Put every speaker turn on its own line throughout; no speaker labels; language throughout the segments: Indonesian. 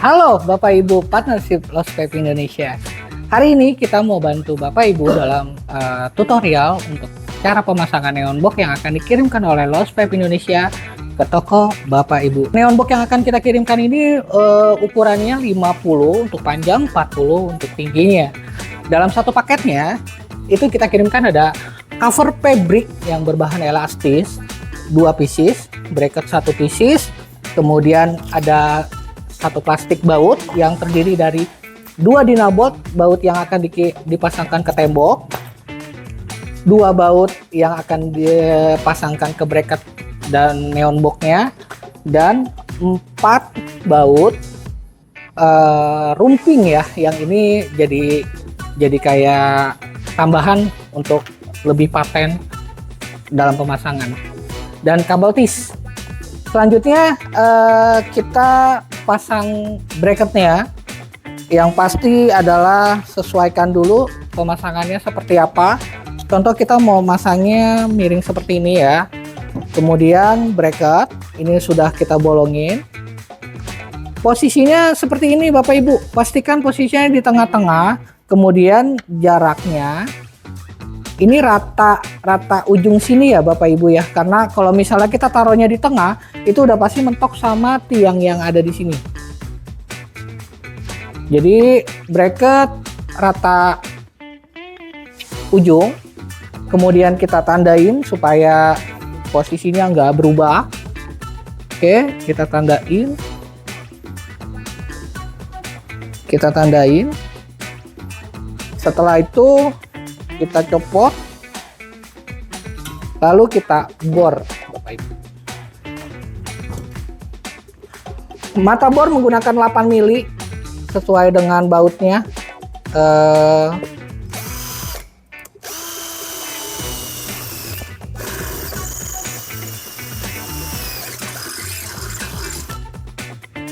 Halo Bapak Ibu Partnership Lost Pipe Indonesia. Hari ini kita mau bantu Bapak Ibu dalam tutorial untuk cara pemasangan neon box yang akan dikirimkan oleh Lost Pipe Indonesia ke toko Bapak Ibu. Neon box yang akan kita kirimkan ini ukurannya 50 untuk panjang, 40 untuk tingginya. Dalam satu paketnya itu kita kirimkan ada cover fabric yang berbahan elastis 2 pieces, bracket 1 pieces, kemudian ada satu plastik baut yang terdiri dari 2 dinabot baut yang akan dipasangkan ke tembok, 2 baut yang akan dipasangkan ke bracket dan neon boxnya, dan 4 baut rumping ya, yang ini jadi kayak tambahan untuk lebih paten dalam pemasangan, dan kabel tis. Selanjutnya kita pasang bracketnya. Yang pasti adalah sesuaikan dulu pemasangannya seperti apa. Contoh kita mau masangnya miring seperti ini ya. Kemudian bracket ini sudah kita bolongin. Posisinya seperti ini Bapak Ibu. Pastikan posisinya di tengah-tengah. Kemudian jaraknya ini rata ujung sini ya Bapak Ibu ya, karena kalau misalnya kita taruhnya di tengah itu udah pasti mentok sama tiang yang ada di sini. Jadi bracket rata ujung, kemudian kita tandain supaya posisinya nggak berubah. Oke, kita tandain. Setelah itu kita copot, lalu kita bor Bapak Ibu. Mata bor menggunakan 8 mili sesuai dengan bautnya.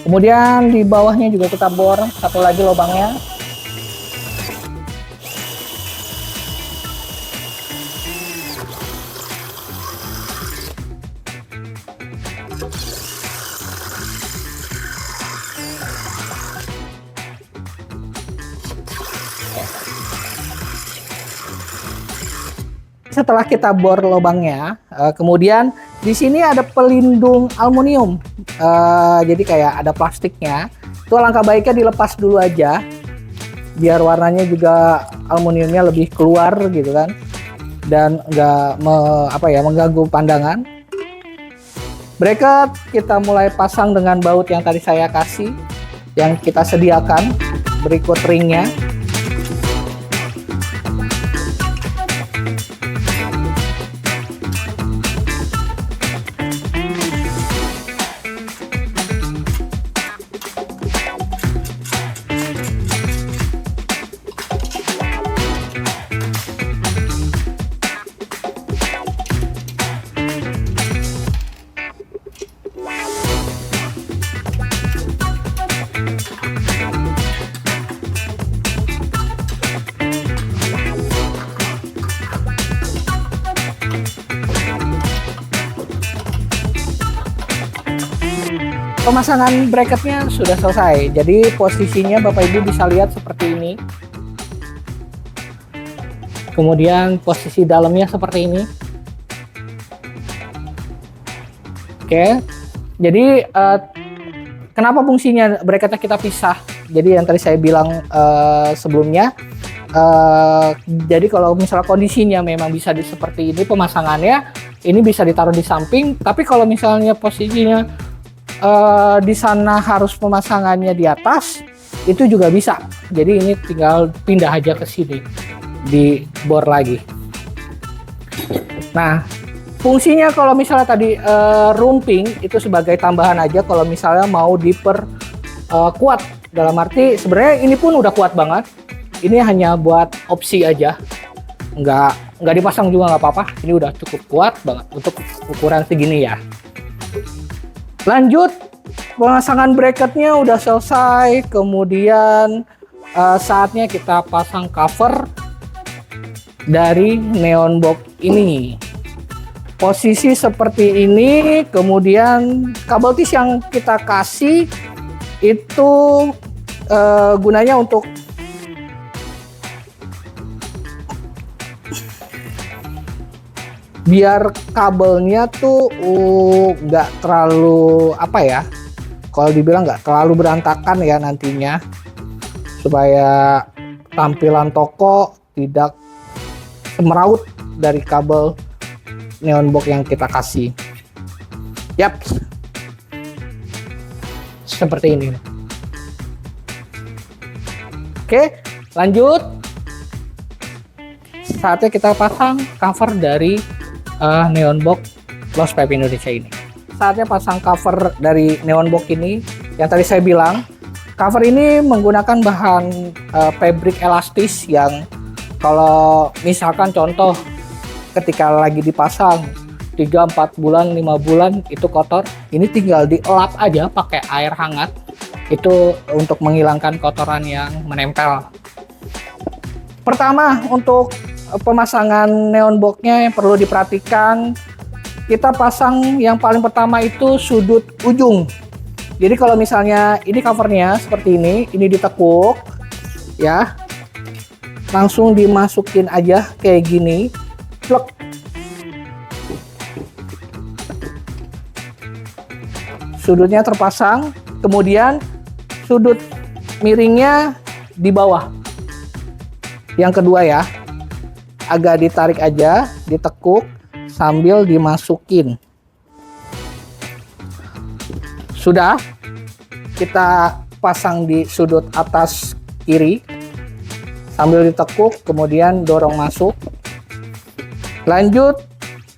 Kemudian di bawahnya juga kita bor satu lagi lubangnya. Setelah kita bor lubangnya, kemudian di sini ada pelindung aluminium, jadi kayak ada plastiknya. Itu alangkah baiknya dilepas dulu aja, biar warnanya juga aluminiumnya lebih keluar gitu kan, dan nggak mengganggu pandangan. Bracket kita mulai pasang dengan baut yang tadi saya kasih, yang kita sediakan, berikut ringnya. Pemasangan bracketnya sudah selesai, jadi posisinya Bapak Ibu bisa lihat seperti ini. Kemudian posisi dalamnya seperti ini. Oke, jadi kenapa fungsinya bracketnya kita pisah? Jadi yang tadi saya bilang sebelumnya, jadi kalau misalnya kondisinya memang bisa seperti ini pemasangannya, ini bisa ditaruh di samping. Tapi kalau misalnya posisinya di sana harus pemasangannya di atas, itu juga bisa. Jadi ini tinggal pindah aja ke sini, di bor lagi. Nah, fungsinya kalau misalnya tadi rumping itu sebagai tambahan aja kalau misalnya mau kuat. Dalam arti sebenarnya ini pun udah kuat banget. Ini hanya buat opsi aja, nggak dipasang juga nggak apa-apa. Ini udah cukup kuat banget untuk ukuran segini ya. Lanjut, pemasangan bracketnya udah selesai. Kemudian saatnya kita pasang cover dari neon box ini. Posisi seperti ini, kemudian kabel tis yang kita kasih Itu gunanya untuk biar kabelnya tuh nggak terlalu apa ya, kalau dibilang nggak terlalu berantakan ya nantinya, supaya tampilan toko tidak semeraut dari kabel neon box yang kita kasih. Yap, seperti ini. Oke, lanjut. Saatnya kita pasang cover dari neon box Lost Pipe Indonesia ini. Saatnya pasang cover dari neon box ini. Yang tadi saya bilang, cover ini menggunakan bahan fabric elastis yang kalau misalkan contoh ketika lagi dipasang 3-4 bulan 5 bulan itu kotor, ini tinggal dielap aja pakai air hangat, itu untuk menghilangkan kotoran yang menempel. Pertama, untuk pemasangan neon boxnya yang perlu diperhatikan, kita pasang yang paling pertama itu sudut ujung. Jadi kalau misalnya ini covernya seperti ini ditekuk ya, langsung dimasukin aja kayak gini, plek. Sudutnya terpasang, kemudian sudut miringnya di bawah. Yang kedua ya, agak ditarik aja, ditekuk sambil dimasukin. Sudah, kita pasang di sudut atas kiri sambil ditekuk, kemudian dorong masuk. Lanjut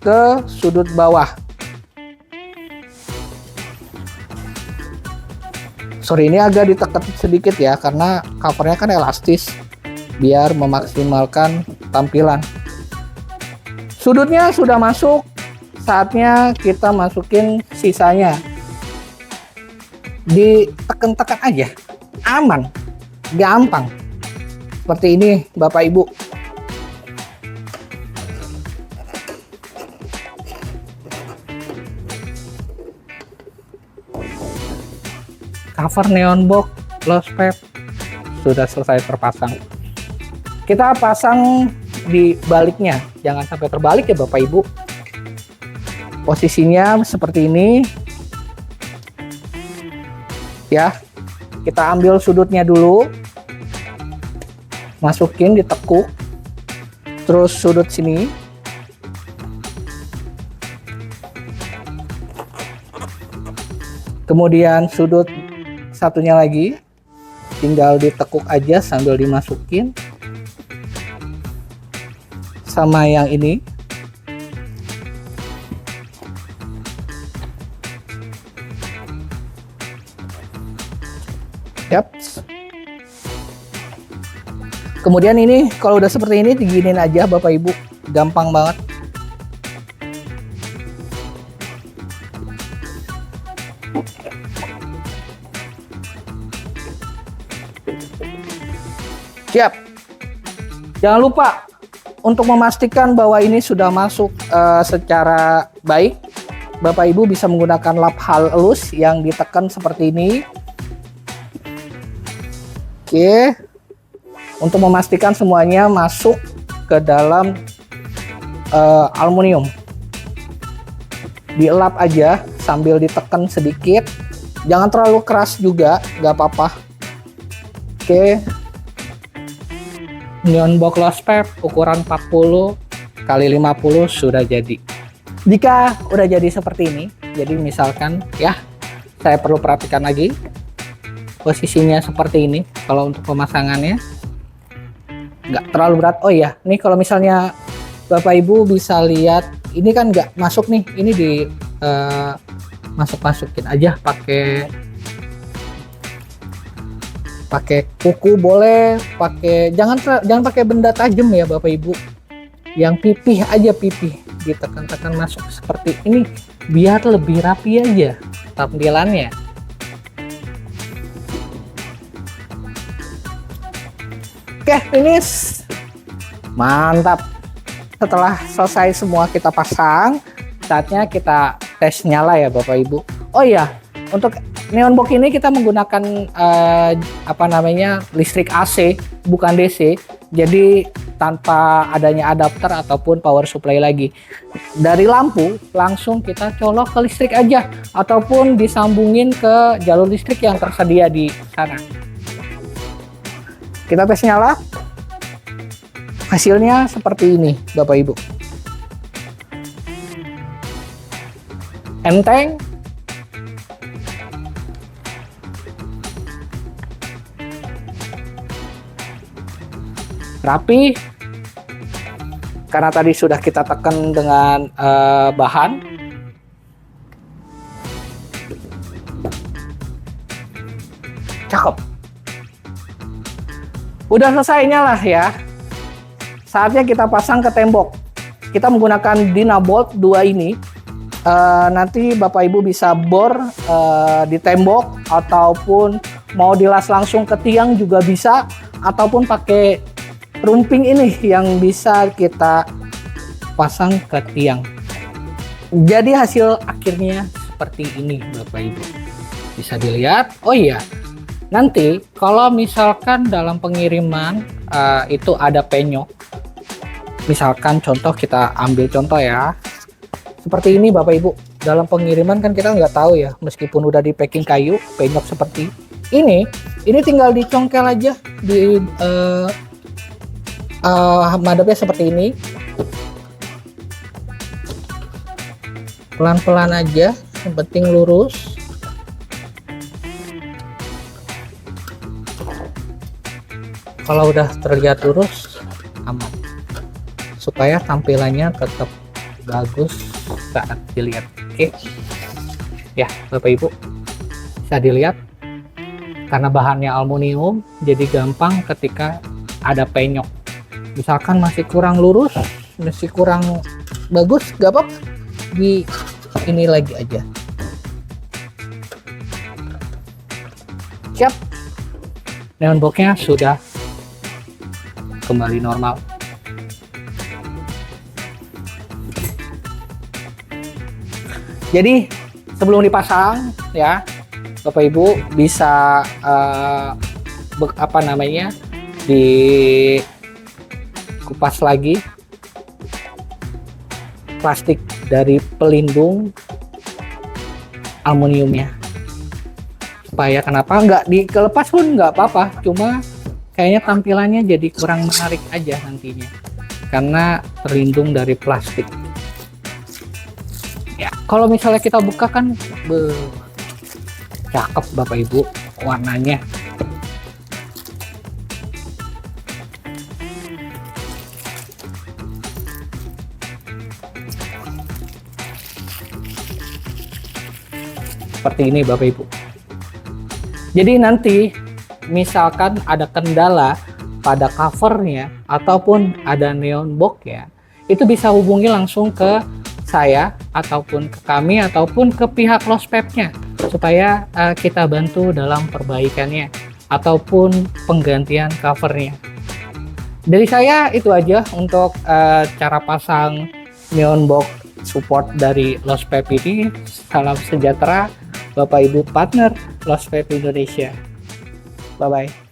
ke sudut bawah. Sorry, ini agak ditekan sedikit ya, karena covernya kan elastis, biar memaksimalkan tampilan. Sudutnya sudah masuk, saatnya kita masukin sisanya. Ditekan-tekan aja, aman, gampang. Seperti ini Bapak Ibu. Cover neon box Lost Pipe sudah selesai terpasang. Kita pasang di baliknya, jangan sampai terbalik ya Bapak Ibu. Posisinya seperti ini ya. Kita ambil sudutnya dulu, masukin, ditekuk, terus sudut sini, kemudian sudut satunya lagi tinggal ditekuk aja sambil dimasukin, sama yang ini. Yap. Kemudian ini kalau udah seperti ini diginin aja Bapak Ibu, gampang banget. Siap. Jangan lupa untuk memastikan bahwa ini sudah masuk secara baik, Bapak Ibu bisa menggunakan lap halus yang ditekan seperti ini. Oke. Untuk memastikan semuanya masuk ke dalam aluminium. Dielap aja sambil ditekan sedikit. Jangan terlalu keras juga, nggak apa-apa. Oke. Neon box Lost Pipe ukuran 40 x 50 sudah jadi. Jika udah jadi seperti ini, jadi misalkan ya, saya perlu perhatikan lagi posisinya seperti ini. Kalau untuk pemasangannya nggak terlalu berat. Oh iya, nih kalau misalnya Bapak Ibu bisa lihat, ini kan nggak masuk nih, ini di masukin aja pakai kuku boleh, jangan pakai benda tajam ya Bapak Ibu. Yang pipih aja, pipih ditekan-tekan masuk seperti ini biar lebih rapi aja tampilannya. Oke, finish. Mantap. Setelah selesai semua kita pasang, saatnya kita tes nyala ya Bapak Ibu. Oh iya, untuk Neon box ini kita menggunakan listrik AC bukan DC, jadi tanpa adanya adapter ataupun power supply lagi. Dari lampu langsung kita colok ke listrik aja ataupun disambungin ke jalur listrik yang tersedia di sana. Kita tes nyala. Hasilnya seperti ini, Bapak Ibu. Enteng, rapi, karena tadi sudah kita tekan dengan bahan. Cakep. Udah selesai nyala ya. Saatnya kita pasang ke tembok. Kita menggunakan Dynabolt 2 ini. Nanti Bapak Ibu bisa bor di tembok ataupun mau dilas langsung ke tiang juga bisa, ataupun pakai rumping ini yang bisa kita pasang ke tiang. Jadi hasil akhirnya seperti ini Bapak Ibu. Bisa dilihat. Oh iya, nanti kalau misalkan dalam pengiriman itu ada penyok, misalkan contoh, kita ambil contoh ya, seperti ini Bapak Ibu. Dalam pengiriman kan kita nggak tahu ya, meskipun udah di packing kayu, penyok seperti ini tinggal dicongkel aja di madepnya seperti ini, pelan-pelan aja, yang penting lurus. Kalau udah terlihat lurus, aman, supaya tampilannya tetap bagus saat dilihat. Oke ya Bapak Ibu, bisa dilihat karena bahannya aluminium, jadi gampang ketika ada penyok. Misalkan masih kurang lurus, masih kurang bagus, gak apa-apa, di ini lagi aja. Siap, neon boxnya sudah kembali normal. Jadi sebelum dipasang ya Bapak Ibu bisa dikupas lagi plastik dari pelindung aluminiumnya, supaya kenapa nggak dikelepas pun nggak apa-apa, cuma kayaknya tampilannya jadi kurang menarik aja nantinya karena terlindung dari plastik. Ya, kalau misalnya kita buka kan cakep Bapak Ibu warnanya. Seperti ini Bapak Ibu. Jadi nanti misalkan ada kendala pada covernya ataupun ada neon box ya, itu bisa hubungi langsung ke saya ataupun ke kami ataupun ke pihak Lospepnya, supaya kita bantu dalam perbaikannya ataupun penggantian covernya. Dari saya itu aja untuk cara pasang neon box support dari Lospep ini. Salam sejahtera Bapak Ibu partner Lospep Indonesia. Bye bye.